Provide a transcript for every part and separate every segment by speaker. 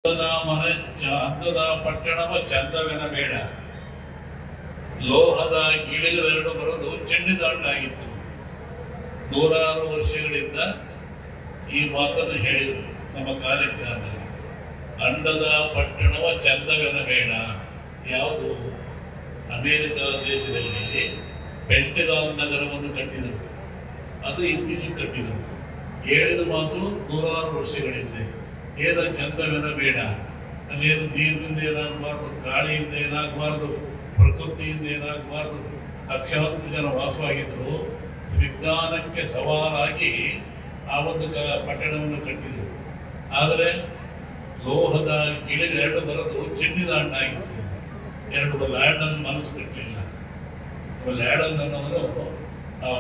Speaker 1: ಮನೆ ಅಂದದ ಪಟ್ಟಣವ ಚಂದವೆನ ಬೇಡ, ಲೋಹದ ಗಿಳಿಗಳೆರಡು ಬರೋದು ಚೆಂಡಿದಾಂಡಾಗಿತ್ತು. ನೂರಾರು ವರ್ಷಗಳಿಂದ ಈ ಮಾತನ್ನು ಹೇಳಿದರು ನಮ್ಮ ಕಾಲಿಜ್ಞಾನದಲ್ಲಿ. ಅಂಡದ ಪಟ್ಟಣವ ಚಂದವೆನ ಬೇಡ. ಯಾವುದು? ಅಮೇರಿಕ ದೇಶದಲ್ಲಿ ಪೆಂಟಗಾನ್ ನಗರವನ್ನು ಕಟ್ಟಿದರು. ಅದು ಇತ್ತೀಚೆಗೆ ಕಟ್ಟಿದರು. ಹೇಳಿದ ಮಾತು ನೂರಾರು ವರ್ಷಗಳಿಂದ. ಏನ ಚಂದವೆನ ಬೇಡ, ಅಲ್ಲೇನು ನೀರಿನಿಂದ ಏನಾಗಬಾರ್ದು, ಗಾಳಿಯಿಂದ ಏನಾಗಬಾರ್ದು, ಪ್ರಕೃತಿಯಿಂದ ಏನಾಗಬಾರ್ದು. ಲಕ್ಷಾಂತರ ಜನ ವಾಸವಾಗಿದ್ದರು. ವಿಜ್ಞಾನಕ್ಕೆ ಸವಾಲಾಗಿ ಆ ಒಂದು ಪಟ್ಟಣವನ್ನು ಕಟ್ಟಿದರು. ಆದರೆ ಲೋಹದ ಗಿಳಿಗೆ ಎರಡು ಬರೋದು ಚೆಂಡಿದಾಂಡಾಗಿತ್ತು. ಎರಡು ಲ್ಯಾಂಡನ್ನು ಮನಸ್ಸು ಕಟ್ಟಲಿಲ್ಲ. ಲ್ಯಾಂಡನ್ ಅನ್ನೋದು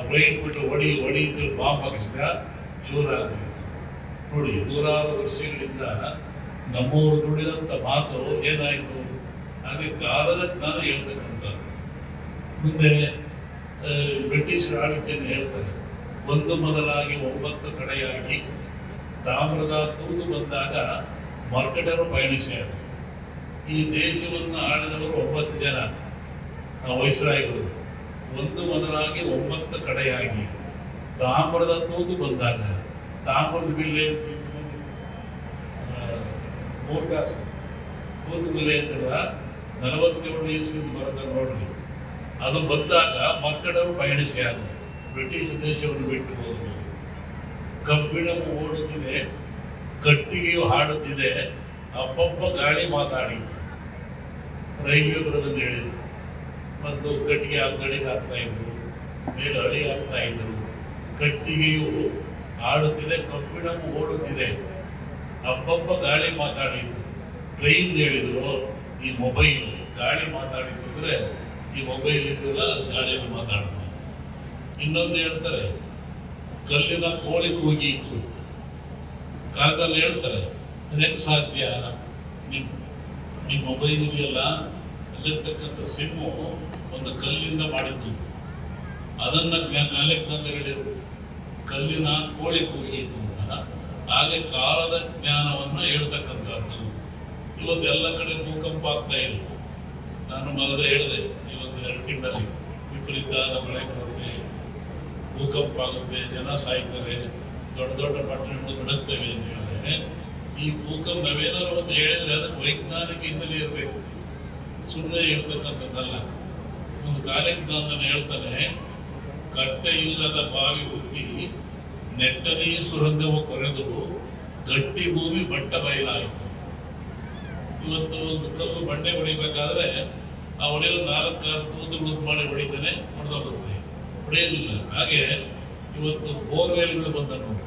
Speaker 1: ಫ್ಲೈಟ್ ಬಿಟ್ಟು ಹೊಡಿ ಬಾಂಬ್ ಹಾಕಿಸಿದ ಚೂರಾಗಿತ್ತು. ನೋಡಿ, ನೂರಾರು ವರ್ಷಗಳಿಂದ ನಮ್ಮವರು ದುಡಿದಂಥ ಮಾತು ಏನಾಯಿತು? ಹಾಗೆ ಕಾಲದ ಜ್ಞಾನ ಹೇಳ್ತಕ್ಕಂಥದ್ದು. ಮುಂದೆ ಬ್ರಿಟಿಷರ ಆಳ್ವಿಕೆಯನ್ನು ಹೇಳ್ತಾರೆ, ಒಂದು ಮೊದಲಾಗಿ 9 ಕಡೆಯಾಗಿ ತಾಮ್ರದ ತೂತು ಬಂದಾಗ ಮರ್ಕಟರು ಪಯಣಿಸಿದರು. ಈ ದೇಶವನ್ನು ಆಳಿದವರು 9 ಜನ ವೈಸ್ರಾಯ್ಗಳು. ಒಂದು ಮೊದಲಾಗಿ 9 ಕಡೆಯಾಗಿ ತಾಮ್ರದ ತೂತು ಬಂದಾಗ, ತಾಮ್ರದ ಬಿಲ್ಲೆ ಅಂತ 3 ಕಾಸು ತೂತು ಬಿಲ್ಲೆ ಅಂತಲ್ಲ, 47 ಇಸ್ವಿಯಿಂದ ಬರೋದನ್ನು ನೋಡ್ರಿ. ಅದು ಬಂದಾಗ ಮಕ್ಕಳರು ಪಯಣಿಸಿ ಆದರು. ಬ್ರಿಟಿಷ್ ದೇಶವನ್ನು ಬಿಟ್ಟು ಹೋದರು. ಕಬ್ಬಿಣವು ಓಡುತ್ತಿದೆ, ಕಟ್ಟಿಗೆಯು ಹಾಡುತ್ತಿದೆ, ಅಪ್ಪಪ್ಪ ಗಾಳಿ ಮಾತಾಡಿತು. ರೈಲ್ವೆ ಬರೋದನ್ನು ಹೇಳಿದರು. ಮತ್ತು ಕಟ್ಟಿಗೆ ಗಾಳಿಗೆ ಹಾಕ್ತಾ ಇದ್ರು, ಮೇಲೆ ಅಳಿ ಹಾಕ್ತಾ ಇದ್ರು. ಕಟ್ಟಿಗೆಯು ಆಡುತ್ತಿದೆ, ಕಬ್ಬಿಣವು ಓಡುತ್ತಿದೆ, ಅಪ್ಪಪ್ಪ ಗಾಳಿ ಮಾತಾಡಿತು. ಟ್ರೈನ್ ಹೇಳಿದ್ರು, ಈ ಮೊಬೈಲ್ ಗಾಳಿ ಮಾತಾಡಿತು ಅಂದರೆ ಈ ಮೊಬೈಲ್ ಇದ್ದಲ್ಲ, ಅದು ಗಾಳಿಯಲ್ಲಿ ಮಾತಾಡ್ತಾರೆ. ಇನ್ನೊಂದು ಹೇಳ್ತಾರೆ, ಕಲ್ಲಿನ ಕೋಳಿ ಕೂಗಿತು ಅಂತ ಕಾಲದಲ್ಲಿ ಹೇಳ್ತಾರೆ. ಅದಕ್ಕೆ ಸಾಧ್ಯ? ನಿಮ್ಮ ಮೊಬೈಲ್ ಇದೆಯಲ್ಲ, ಅಲ್ಲಿರ್ತಕ್ಕಂಥ ಸಿಮ್ಮು ಒಂದು ಕಲ್ಲಿಂದ ಮಾಡಿದ್ದು. ಅದನ್ನ ಕಾಲಜ್ಞಾನ ಹೇಳಿದ್ರು, ಕಲ್ಲಿನ ಕೋಳಿ ಕೂಗಿತು ಅಂತ. ಹಾಗೆ ಕಾಲದ ಜ್ಞಾನವನ್ನು ಹೇಳ್ತಕ್ಕಂಥದ್ದು. ಇವತ್ತೆಲ್ಲ ಕಡೆ ಭೂಕಂಪ ಆಗ್ತಾ ಇದೆ. ನಾನು ಮೊದಲೇ ಹೇಳಿದೆ, ಇವತ್ತು 2 ತಿಂಗಳಲ್ಲಿ ವಿಪರೀತವಾದ ಮಳೆ ಬರುತ್ತೆ, ಭೂಕಂಪ ಆಗುತ್ತೆ, ಜನ ಸಾಯ್ತಾರೆ, ದೊಡ್ಡ ದೊಡ್ಡ ಪಟ್ಟಣಗಳು ನಡುತ್ತವೆ ಅಂತ ಹೇಳಿದ್ರೆ, ಈ ಭೂಕಂಪ ನಾವೇನಾದ್ರು ಒಂದು ಹೇಳಿದ್ರೆ ಅದಕ್ಕೆ ವೈಜ್ಞಾನಿಕ ಹಿನ್ನೆಲೆ ಇರಬೇಕು, ಸುಮ್ಮನೆ ಹೇಳ್ತಕ್ಕಂಥದ್ದಲ್ಲ. ಒಂದು ಕಾಲಜ್ಞಾನ ಹೇಳ್ತಾನೆ, ಕಟ್ಟೆ ಇಲ್ಲದ ಬಾವಿ ಹುಟ್ಟಿ ನೆಟ್ಟನೇ ಸುರಂಗವು ಕೊರೆದು ಗಟ್ಟಿ ಭೂಮಿ ಬಟ್ಟ ಬಯಲಾಯಿತು. ಇವತ್ತು ಒಂದು ಕಲ್ಲು ಬಂಡೆ ಹೊಡಿಬೇಕಾದ್ರೆ ಆ ಹೊಡೆಯಲು 4-6 ತೂತುಗಳು ಮಾಡಿ ಹೊಡಿತಾನೆ, ಹೊಡೆದೋಗುತ್ತೆ, ಹೊಡೆಯೋದಿಲ್ಲ. ಹಾಗೆ ಇವತ್ತು ಬೋರ್ವೆಲ್ಗಳು ಬಂದ ನೋಡಿ,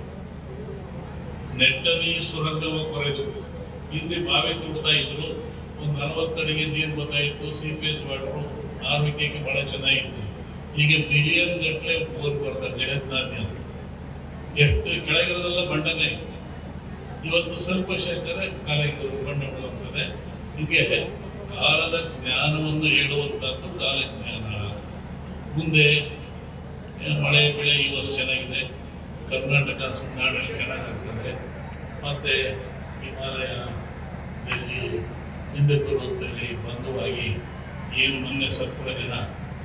Speaker 1: ನೆಟ್ಟನೇ ಸುರಂಗವ ಕೊರೆದು. ಹಿಂದೆ ಬಾವಿ ತುಡ್ತಾ ಇದ್ರು, ಒಂದು 40 ಅಡಿಗೆ ನೀರು ಬರ್ತಾ ಇತ್ತು, ಸಿಪೇಜ್ ವಾಟರು, ಆರೋಗ್ಯಕ್ಕೆ ಬಹಳ ಚೆನ್ನಾಗಿತ್ತು. ಈಗ ಮಿಲಿಯನ್ ಗಟ್ಟಲೆ ಬೋರ್ ಬರ್ತಾರೆ ಜಗತ್ತಿನಾದ್ಯಂತ. ಎಷ್ಟು ಕೆಳಗಿರೋದೆಲ್ಲ ಬಂಡನೆ. ಇವತ್ತು ಸ್ವಲ್ಪ ಶೇಖರೆ ಬಂಡೆ ಹೋಗ್ತದೆ. ಹೀಗೆ ಕಾಲದ ಜ್ಞಾನವನ್ನು ಹೇಳುವಂತಹದ್ದು ಕಾಲಜ್ಞಾನ. ಮುಂದೆ ಮಳೆ ಬೆಳೆ ಈ ವರ್ಷ ಚೆನ್ನಾಗಿದೆ, ಕರ್ನಾಟಕ ಸುನಾಡಲ್ಲಿ ಚೆನ್ನಾಗಾಗ್ತದೆ. ಮತ್ತೆ ಹಿಮಾಲಯ, ಡೆಲ್ಲಿ, ಹಿಂದೆ ಪರ್ವತದಲ್ಲಿ ಬಂಧುವಾಗಿ ಏನು ಮೊನ್ನೆ 17 ಜನ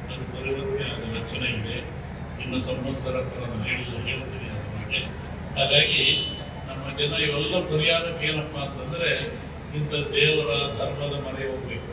Speaker 1: ಅದು ಪರಿವರ್ತನೆ ಆದ ಲಕ್ಷಣ ಇದೆ. ಇನ್ನು ಸಂವತ್ಸರ ಹೇಳ್ತೀನಿ ಅದ್ರ ಬಗ್ಗೆ. ಹಾಗಾಗಿ ನಮ್ಮ ಜನ ಇವೆಲ್ಲ ಪರಿಹಾರಕ್ಕೆ ಏನಪ್ಪಾ ಅಂತಂದ್ರೆ, ಇಂಥ ದೇವರ ಧರ್ಮದ ಮನೆ ಹೋಗ್ಬೇಕು.